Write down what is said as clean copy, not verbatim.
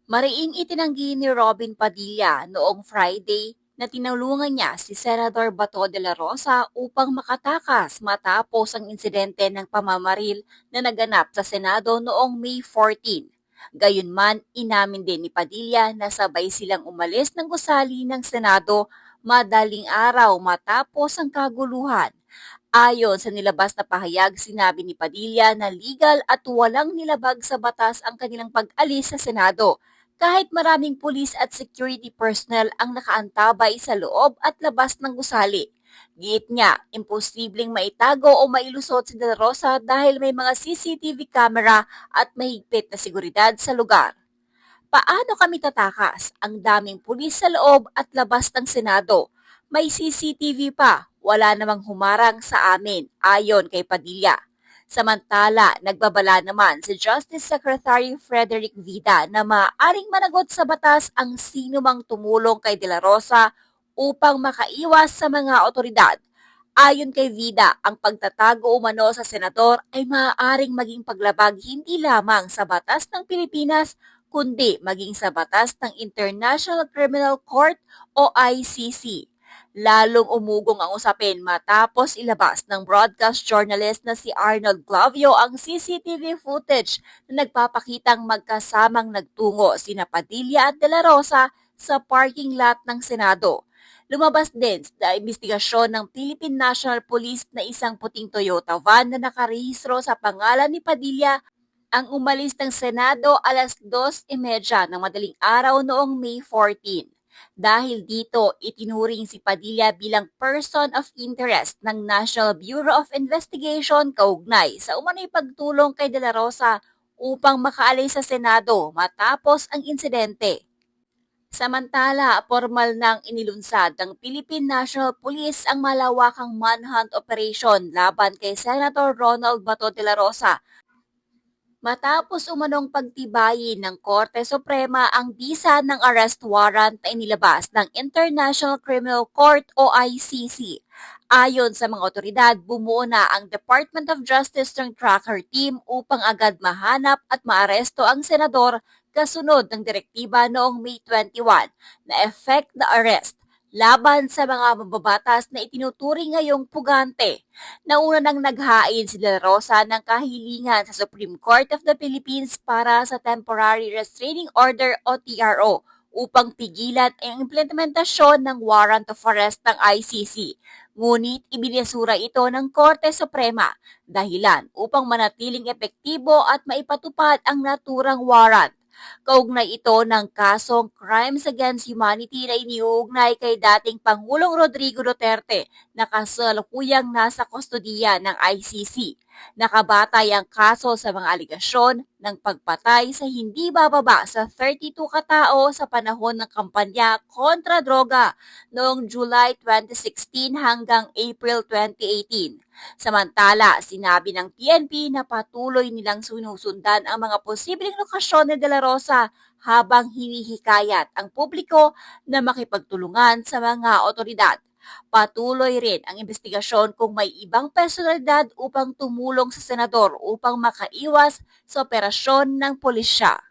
Mariing itinanggi ni Robin Padilla noong Friday na tinulungan niya si Senador Bato de la Rosa upang makatakas matapos ang insidente ng pamamaril na naganap sa Senado noong May 14. Gayunman, inamin din ni Padilla na sabay silang umalis ng gusali ng Senado madaling araw matapos ang kaguluhan. Ayon sa nilabas na pahayag, sinabi ni Padilla na legal at walang nilabag sa batas ang kanilang pag-alis sa Senado, kahit maraming pulis at security personnel ang nakaantabay sa loob at labas ng gusali. Giit niya, imposibleng maitago o mailusot si De La Rosa dahil may mga CCTV camera at mahigpit na seguridad sa lugar. Paano kami tatakas? Ang daming pulis sa loob at labas ng Senado. May CCTV pa. Wala namang humarang sa amin, ayon kay Padilla. Samantala, nagbabala naman si Justice Secretary Frederick Vida na maaaring managot sa batas ang sino mang tumulong kay De La Rosa upang makaiwas sa mga otoridad. Ayon kay Vida, ang pagtatago umano sa senador ay maaaring maging paglabag hindi lamang sa batas ng Pilipinas kundi maging sa batas ng International Criminal Court o ICC. Lalong umugong ang usapin matapos ilabas ng broadcast journalist na si Arnold Glavio ang CCTV footage na nagpapakitang magkasamang nagtungo sina Padilla at De La Rosa sa parking lot ng Senado. Lumabas din sa investigasyon ng Philippine National Police na isang puting Toyota van na nakarehistro sa pangalan ni Padilla ang umalis ng Senado alas 2:30 ng madaling araw noong May 14. Dahil dito, itinuring si Padilla bilang person of interest ng National Bureau of Investigation kaugnay sa umano'y pagtulong kay De La Rosa upang makaalis sa Senado matapos ang insidente. Samantala, formal nang inilunsad ng Philippine National Police ang malawakang manhunt operation laban kay Senator Ronald Bato de la Rosa matapos umanong pagtibayin ng Korte Suprema ang bisa ng arrest warrant na inilabas ng International Criminal Court o ICC. Ayon sa mga otoridad, bumuo na ang Department of Justice ng tracker team upang agad mahanap at maaresto ang senador kasunod ng direktiba noong May 21 na effect the arrest laban sa mga mababatas na itinuturing ngayong pugante. Nauna nang naghain si De La Rosa ng kahilingan sa Supreme Court of the Philippines para sa Temporary Restraining Order o TRO upang pigilan ang implementasyon ng warrant of arrest ng ICC. Ngunit ibinisura ito ng Korte Suprema dahilan upang manatiling epektibo at maipatupad ang naturang warrant. Kaugnay ito ng kasong Crimes Against Humanity na iniuugnay kay dating Pangulong Rodrigo Duterte na kasalukuyang nasa kustodiya ng ICC. Nakabatay ang kaso sa mga aligasyon ng pagpatay sa hindi bababa sa 32 katao sa panahon ng kampanya kontra droga noong July 2016 hanggang April 2018. Samantala, sinabi ng PNP na patuloy nilang sinusundan ang mga posibleng lokasyon ni De La Rosa habang hinihikayat ang publiko na makipagtulungan sa mga otoridad. Patuloy rin ang investigasyon kung may ibang personalidad upang tumulong sa senador upang makaiwas sa operasyon ng pulisya.